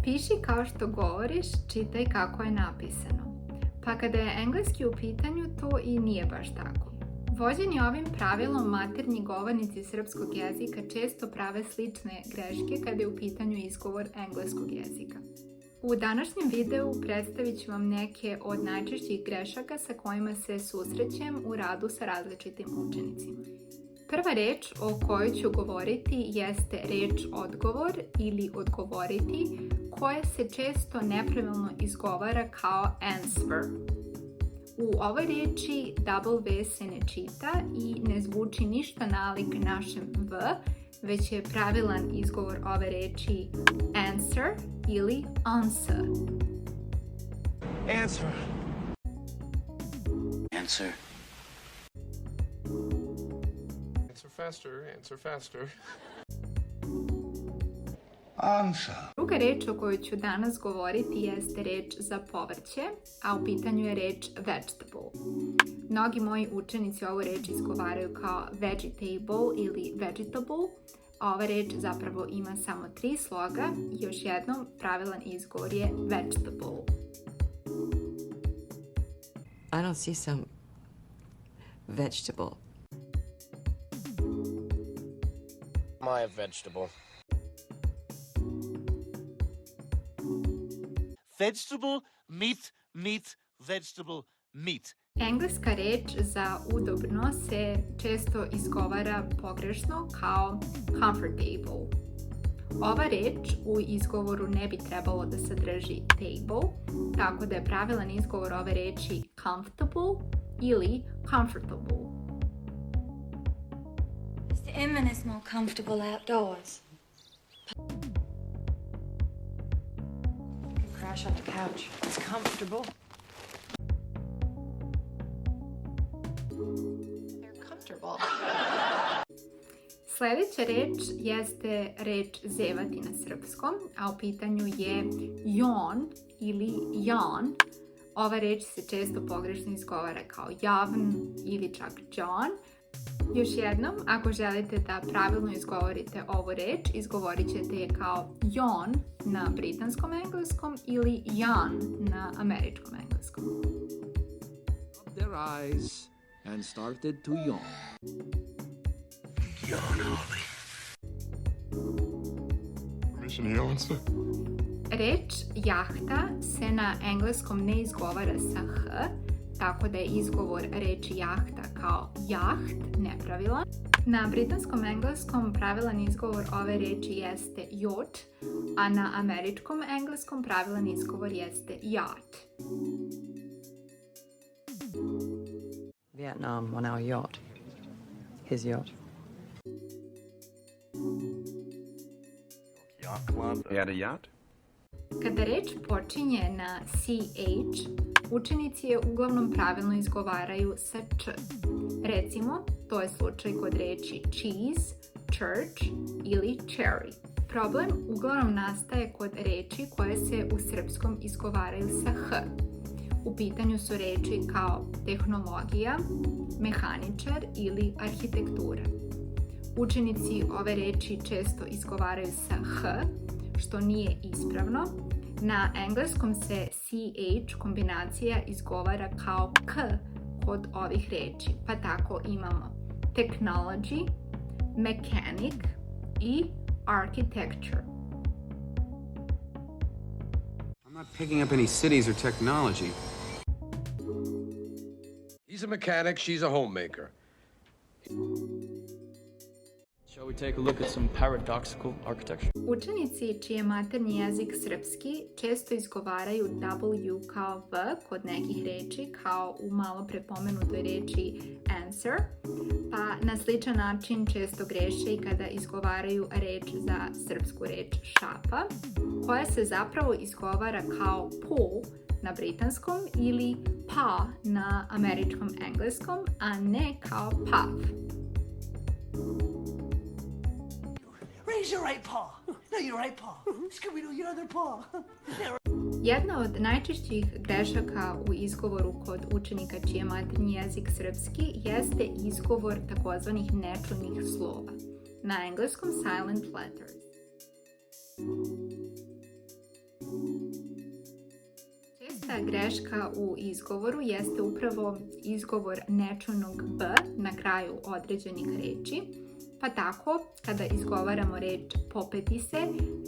Piši kao što govoriš, čitaj kako je napisano. Pa kada je engleski u pitanju, to i nije baš tako. Vođeni ovim pravilom, maternji govornici srpskog jezika često prave slične greške kada je u pitanju izgovor engleskog jezika. U današnjem videu predstavit ću vam neke od najčešćih grešaka sa kojima se susrećem u radu sa različitim učenicima. Prva reč o kojoj ću govoriti jeste reč odgovor ili odgovoriti, koja se često nepravilno izgovara kao answer. U ovoj reči W se ne čita i ne zvuči ništa nalik našem V, već je pravilan izgovor ove reči answer ili answer. Answer. Answer. Answer faster, answer faster. Answer. Druga reč o kojoj ću danas govoriti jeste reč za povrće, a u pitanju je reč vegetable. Mnogi moji učenici ovu reč izgovaraju kao vegetable ili vegetable, a ova reč zapravo ima samo 3 sloga i još jednom pravilan izgovor je vegetable. I don't see some vegetable. Am I a vegetable? Vegetable, meat, vegetable, meat. Engleska reč za udobno se često izgovara pogrešno kao comfortable. Ova reč u izgovoru ne bi trebalo da sadrži table, tako da je pravilan izgovor ove reči comfortable ili comfortable. Mr. Inman is more comfortable outdoors. Crash on the couch. It's comfortable. They're comfortable. Sljedeća reč jeste reč zevati na srpskom, a u pitanju je yawn ili yawn. Ova reč se često pogrešno izgovara kao javn ili čak John. Još jednom, ako želite da pravilno izgovorite ovu reč, izgovorit ćete je kao yawn na britanskom engleskom ili yawn na američkom engleskom. Their eyes and started to yawn. Yawn, Ollie. Permission to yawn, sir? Reč jahta se na engleskom ne izgovara sa h, tako da je izgovor reči jahta kao jaht nepravilan. Na britanskom engleskom pravilan izgovor ove reči jeste yacht, a na američkom engleskom pravilan izgovor jeste yacht. Vietnam on our yacht. His yacht. Yacht club. You had a yacht? Kada reč počinje na ch, učenici je uglavnom pravilno izgovaraju sa č. Recimo, to je slučaj kod reči cheese, church ili cherry. Problem uglavnom nastaje kod reči koje se u srpskom izgovaraju sa h. U pitanju su reči kao tehnologija, mehaničar ili arhitektura. Učenici ove reči često izgovaraju sa h, što nije ispravno. Na engleskom se ch kombinacija izgovara kao k kod ovih reči, pa tako imamo technology, mechanic i architecture. I'm not picking up any cities or technology. He's a mechanic, she's a homemaker. Shall we take a look at some paradoxical architecture? Učenici čiji je maternji jezik srpski često izgovaraju W kao V kod nekih reči, kao u malo prepomenutoj reči answer, pa na sličan način često greše i kada izgovaraju reč za srpsku reč šapa, koja se zapravo izgovara kao pull na britanskom ili paw na američkom engleskom, a ne kao puff. Raise your right paw. No, your right paw. Scooby-Doo, your other paw. Jedna od najčešćih grešaka u izgovoru kod učenika čiji je maternji jezik srpski jeste izgovor takozvanih nečujnih slova. Na engleskom silent letters. greška u izgovoru jeste upravo izgovor nečujnog b na kraju određenih reči. Pa tako, kada izgovaramo reč popeti se,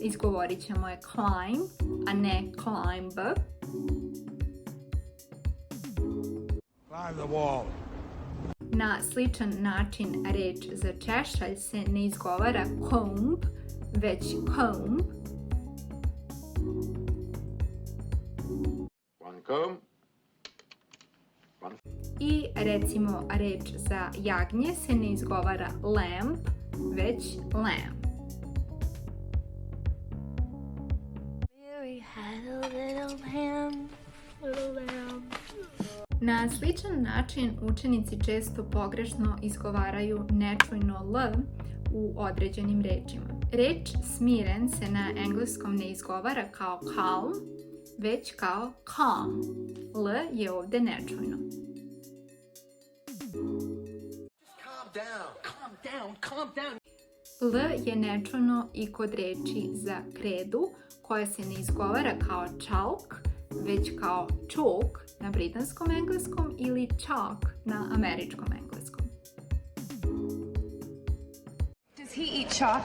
izgovorit ćemo je climb, a ne climb. Climb the wall. Na sličan način reč za češalj se ne izgovara comb, već comb. One comb. I recimo reč za jagnje se ne izgovara lamb, već lamb. Mary had a little lamb, little lamb. Na sličan način učenici često pogrešno izgovaraju nečujno l u određenim rečima. Reč smiren se na engleskom ne izgovara kao calm, već kao calm. L je ovdje nečujno. Calm down. L je nečujno i kod reči za kredu, koja se ne izgovara kao chalk, već kao chalk na britanskom engleskom ili chalk na američkom engleskom. Does he eat chalk?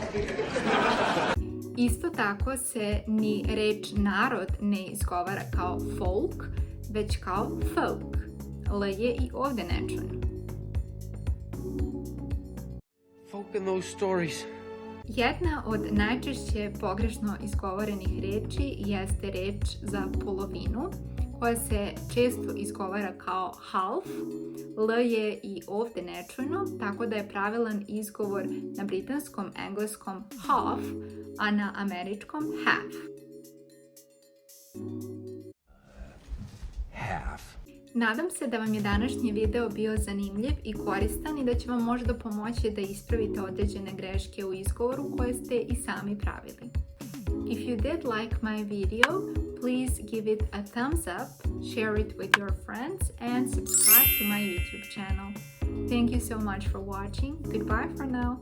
Isto tako se ni reč narod ne izgovara kao folk, već kao folk. L je i ovdje nečujno. Folk in those stories. Jedna od najčešće pogrešno izgovorenih reči jeste reč za polovinu, koja se često izgovara kao half. L je i ovdje nečujno, tako da je pravilan izgovor na britanskom engleskom half, a na američkom half. Half. Nadam se da vam je današnji video bio zanimljiv i koristan i da će vam možda pomoći da ispravite određene greške u izgovoru koje ste i sami pravili. If you did like my video, please give it a thumbs up, share it with your friends, and subscribe to my YouTube channel. Thank you so much for watching. Goodbye for now.